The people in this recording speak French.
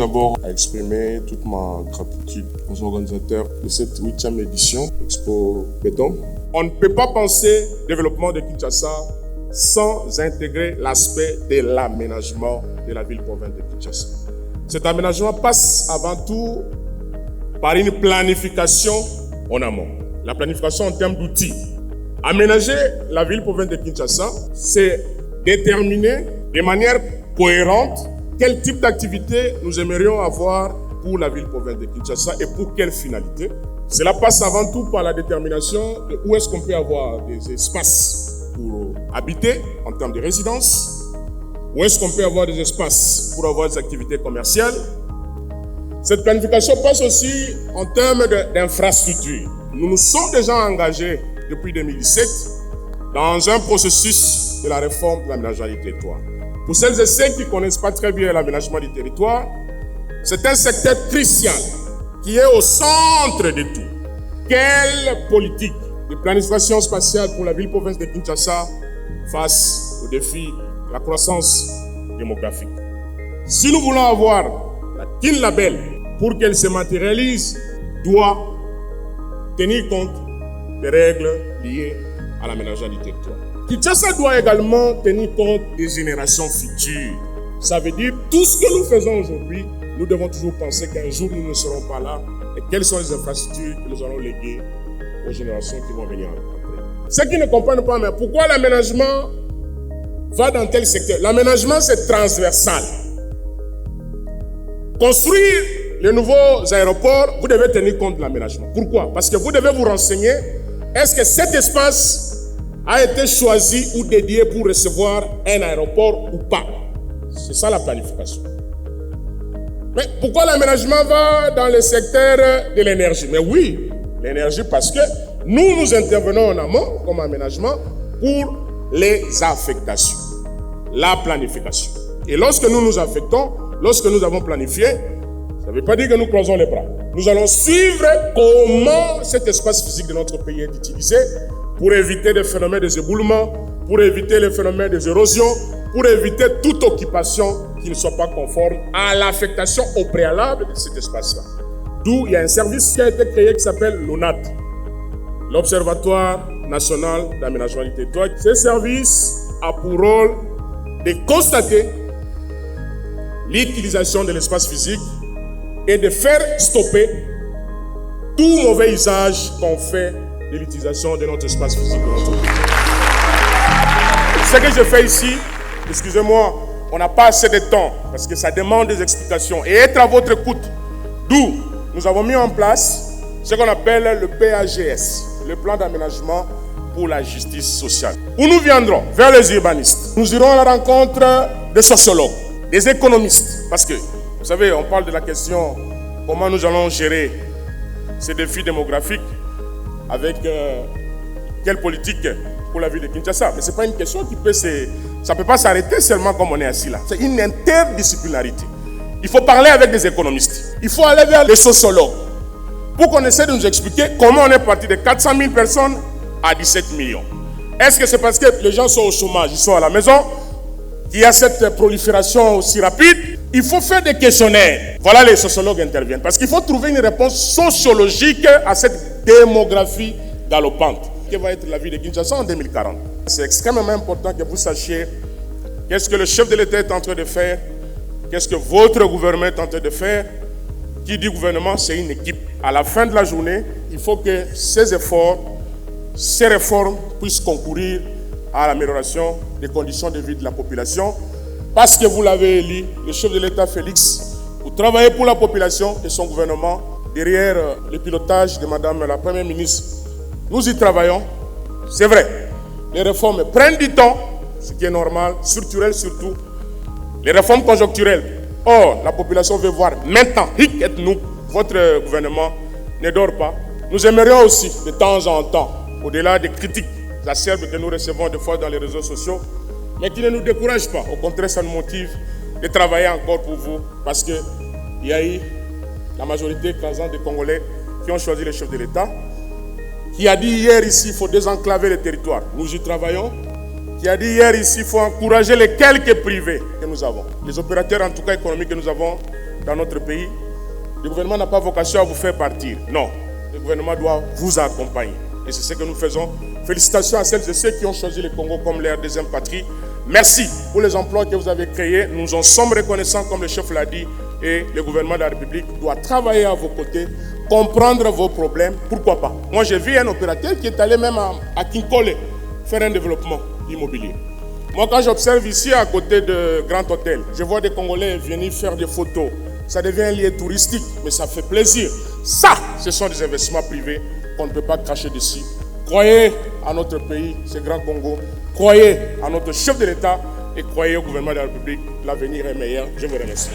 d'abord à exprimer toute ma gratitude aux organisateurs de cette 8e édition Expo Béton. On ne peut pas penser au développement de Kinshasa sans intégrer l'aspect de l'aménagement de la ville-province de Kinshasa. Cet aménagement passe avant tout par une planification en amont. La planification en termes d'outils. Aménager la ville-province de Kinshasa, c'est déterminer de manière cohérente quel type d'activité nous aimerions avoir pour la ville-province de Kinshasa et pour quelle finalité. Cela passe avant tout par la détermination de où est-ce qu'on peut avoir des espaces pour habiter en termes de résidence, où est-ce qu'on peut avoir des espaces pour avoir des activités commerciales. Cette planification passe aussi en termes d'infrastructures. Nous nous sommes déjà engagés depuis 2017 dans un processus de la réforme de l'aménagement du territoire. Pour celles et ceux qui ne connaissent pas très bien l'aménagement du territoire, c'est un secteur crucial qui est au centre de tout. Quelle politique de planification spatiale pour la ville-province de Kinshasa face au défi de la croissance démographique? Si nous voulons avoir la KIN Label pour qu'elle se matérialise, doit tenir compte des règles liées à l'aménagement du territoire. Kinshasa doit également tenir compte des générations futures. Ça veut dire tout ce que nous faisons aujourd'hui, nous devons toujours penser qu'un jour nous ne serons pas là et quelles sont les infrastructures que nous allons léguer aux générations qui vont venir après. Ceux qui ne comprennent pas, mais pourquoi l'aménagement va dans tel secteur? L'aménagement, c'est transversal. Construire les nouveaux aéroports, vous devez tenir compte de l'aménagement. Pourquoi? Parce que vous devez vous renseigner, est-ce que cet espace a été choisi ou dédié pour recevoir un aéroport ou pas? C'est ça la planification. Mais pourquoi l'aménagement va dans le secteur de l'énergie? Mais oui, l'énergie parce que nous intervenons en amont comme aménagement pour les affectations, la planification. Et lorsque nous nous affectons, lorsque nous avons planifié, ça ne veut pas dire que nous croisons les bras. Nous allons suivre comment cet espace physique de notre pays est utilisé pour éviter des phénomènes d'éboulement, pour éviter les phénomènes d'érosion, pour éviter toute occupation qui ne soit pas conforme à l'affectation au préalable de cet espace-là. D'où il y a un service qui a été créé qui s'appelle l'ONAT, l'Observatoire national d'aménagement du territoire. Ce service a pour rôle de constater l'utilisation de l'espace physique et de faire stopper tout mauvais usage qu'on fait de l'utilisation de notre espace physique de notre pays. Ce que je fais ici, excusez-moi, on n'a pas assez de temps parce que ça demande des explications et être à votre écoute. D'où nous avons mis en place ce qu'on appelle le PAGS, le plan d'aménagement pour la justice sociale. Où nous viendrons vers les urbanistes. Nous irons à la rencontre des sociologues, des économistes. Parce que, vous savez, on parle de la question comment nous allons gérer ces défis démographiques avec quelle politique pour la ville de Kinshasa. Mais ce n'est pas une question qui peut ça ne peut pas s'arrêter seulement comme on est assis là. C'est une interdisciplinarité. Il faut parler avec des économistes. Il faut aller vers les sociologues pour qu'on essaie de nous expliquer comment on est parti de 400 000 personnes à 17 millions. Est-ce que c'est parce que les gens sont au chômage, ils sont à la maison, qu'il y a cette prolifération aussi rapide? Il faut faire des questionnaires. Voilà, les sociologues interviennent. Parce qu'il faut trouver une réponse sociologique à cette démographie galopante. Quelle va être la vie de Kinshasa en 2040? C'est extrêmement important que vous sachiez qu'est-ce que le chef de l'État est en train de faire, qu'est-ce que votre gouvernement est en train de faire. Qui dit gouvernement, c'est une équipe. À la fin de la journée, il faut que ces efforts, ces réformes puissent concourir à l'amélioration des conditions de vie de la population. Parce que vous l'avez élu, le chef de l'État Félix, vous travaillez pour la population et son gouvernement, derrière le pilotage de Madame la Première ministre. Nous y travaillons, c'est vrai. Les réformes prennent du temps, ce qui est normal, structurel surtout. Les réformes conjoncturelles. Or, la population veut voir maintenant, hic et nous, votre gouvernement ne dort pas. Nous aimerions aussi, de temps en temps, au-delà des critiques acerbes que nous recevons des fois dans les réseaux sociaux, mais qui ne nous découragent pas. Au contraire, ça nous motive de travailler encore pour vous, parce qu'il y a eu la majorité écrasante des Congolais qui ont choisi le chef de l'État, qui a dit hier ici qu'il faut désenclaver les territoires. Nous y travaillons. Qui a dit hier ici qu'il faut encourager les quelques privés que nous avons. Les opérateurs en tout cas économiques que nous avons dans notre pays. Le gouvernement n'a pas vocation à vous faire partir. Non, le gouvernement doit vous accompagner. Et c'est ce que nous faisons. Félicitations à celles et ceux qui ont choisi le Congo comme leur deuxième patrie. Merci pour les emplois que vous avez créés. Nous en sommes reconnaissants, comme le chef l'a dit. Et le gouvernement de la République doit travailler à vos côtés, comprendre vos problèmes. Pourquoi pas? Moi, j'ai vu un opérateur qui est allé même à Kinkole faire un développement immobilier. Moi, quand j'observe ici, à côté de Grand Hôtel, je vois des Congolais venir faire des photos. Ça devient un lieu touristique, mais ça fait plaisir. Ça, ce sont des investissements privés qu'on ne peut pas cracher dessus. Croyez à notre pays, ce grand Congo. Croyez à notre chef de l'État et croyez au gouvernement de la République. L'avenir est meilleur. Je vous remercie.